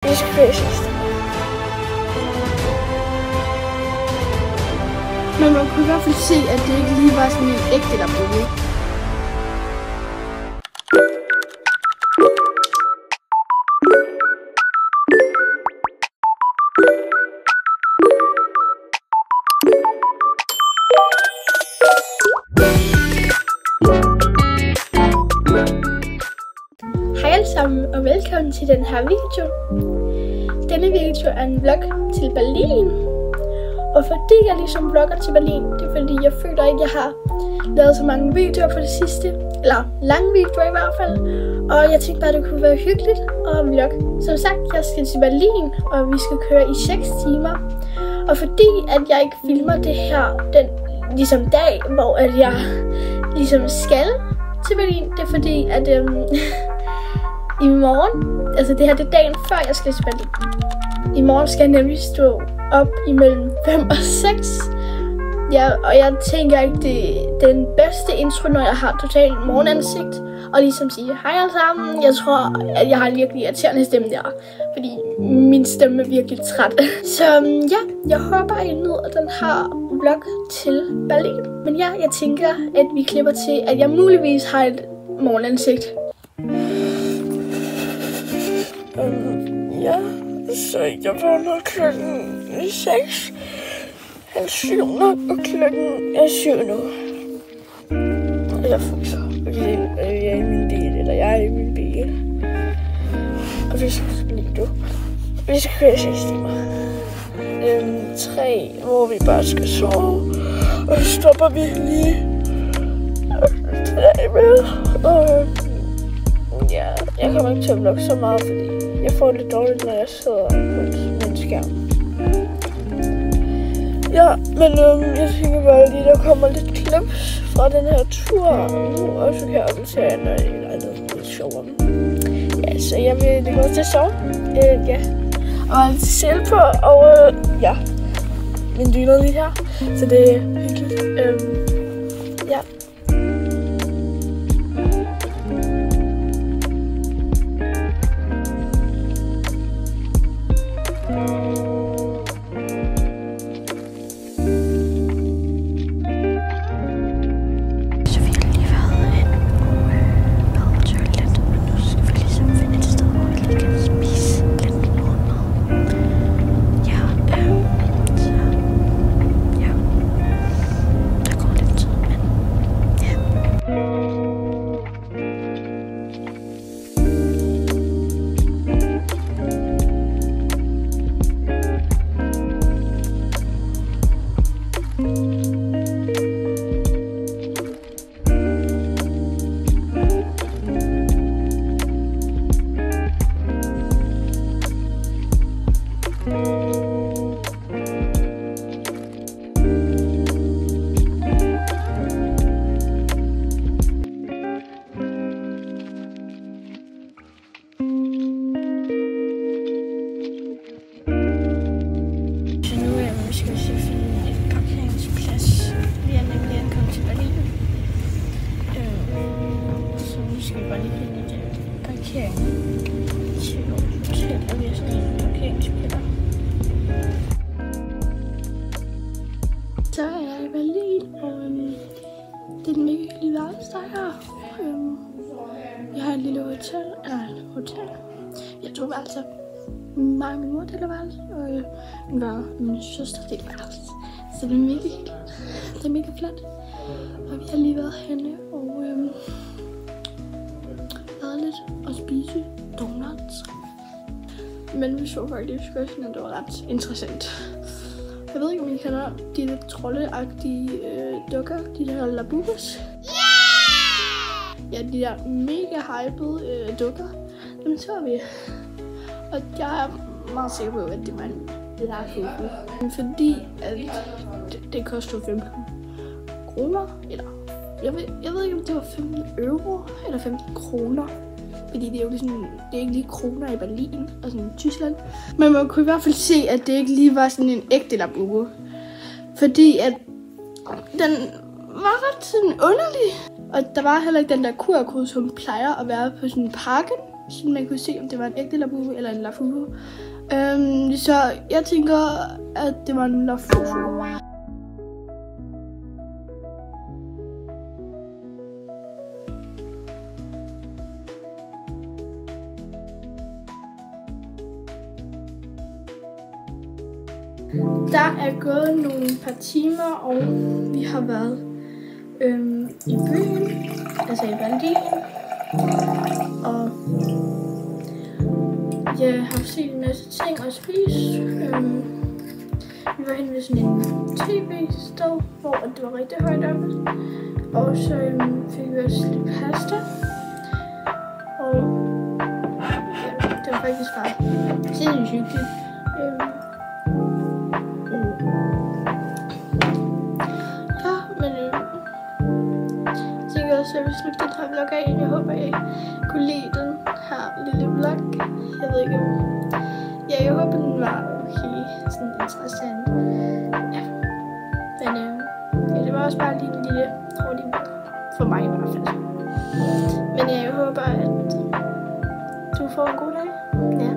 It's crazy. Men man kunne i hvert fald se, at det ikke lige var sådan en ægte, der blev væk. Hej alle sammen, og velkommen til den her video. Denne video er en vlog til Berlin. Og fordi jeg ligesom vlogger til Berlin, det er fordi jeg føler ikke, jeg har lavet så mange videoer for det sidste. Eller lange videoer i hvert fald. Og jeg tænkte bare, det kunne være hyggeligt at vlogge. Som sagt, jeg skal til Berlin, og vi skal køre i 6 timer. Og fordi at jeg ikke filmer det her den ligesom dag, hvor at jeg ligesom skal til Berlin, det er fordi at i morgen, altså det her det er dagen før jeg skal til Berlin. I morgen skal jeg nemlig stå op imellem 5 og 6. Ja, og jeg tænker ikke, det er den bedste intro, når jeg har totalt morgenansigt. Og ligesom sige, hej alle sammen. Jeg tror, at jeg har en virkelig irriterende stemme der. Fordi min stemme er virkelig træt. Så ja, jeg håber, at I nyder den her vlog til Berlin. Men ja, jeg tænker, at vi klipper til, at jeg muligvis har et morgenansigt. Ja, så jeg vågner klokken 6. Han 7 nok, og klokken er 7 nu. Jeg fryser, fordi jeg er i min bil, eller jeg er i min bil. Og vi skal lige nu. Vi skal køre 6 timer. 3, hvor vi bare skal sove. Og så stopper vi lige 3 med. Og ja, jeg kommer ikke til at vlogge så meget, fordi jeg får det dårligt, når jeg sidder på en skærm. Ja, men jeg tænker bare lige, der kommer lidt clips fra den her tur nu, og så kan jeg opdatere noget lidt sjovere. Ja, så jeg vil lægge mig til at sove. Ja, og lidt selv på, og ja, min dyner lige her, så det er hyggeligt. Ja. Så er jeg i Berlin, og det er en mega hyggelig værelse, der er her. Jeg har et lille hotel. Jeg tog værelser. Mig og min mor deler værelse, og min søster deler værelse. Så det er mega hyggeligt. Det er mega flot. Og vi har lige været henne og været lidt og spise donuts. Men vi så faktisk også, at det var ret interessant. Jeg ved ikke, om I kender de lidt troldeagtige dukker, de der Labubus. Yeah! Ja, de der mega hypede dukker, dem så vi. Og jeg er meget sikker på, at det var en Labubu. Fordi at det kostede 15 kroner, eller jeg ved ikke, om det var 15 euro eller 15 kroner. Fordi det er jo sådan, det er ikke lige kroner i Berlin og sådan i Tyskland. Men man kunne i hvert fald se, at det ikke lige var sådan en ægte Labubu. Fordi at den var ret sådan underlig. Og der var heller ikke den der QR-kode, som plejer at være på sådan parken. så man kunne se, om det var en ægte labubu eller en lafufu. Så jeg tænker, at det var en lafufu. Der er gået nogle par timer, og vi har været i byen, altså i Berlin, og jeg har set en masse ting og spise. Vi var henne ved sådan en tv-sted, hvor det var rigtig højt oppe, og så fik vi også lidt pasta, og ja, det var faktisk bare sindssygt hyggeligt. Så jeg vil slutte den her vlog af. Jeg håber, I kunne lide den her lille vlog. Jeg ved ikke om... Ja, jeg håber, den var okay, sådan interessant. Ja. Men ja, det var også bare lige en lille hurtig vlog. For mig i hvert fald. Men ja, jeg håber, at du får en god dag. Ja.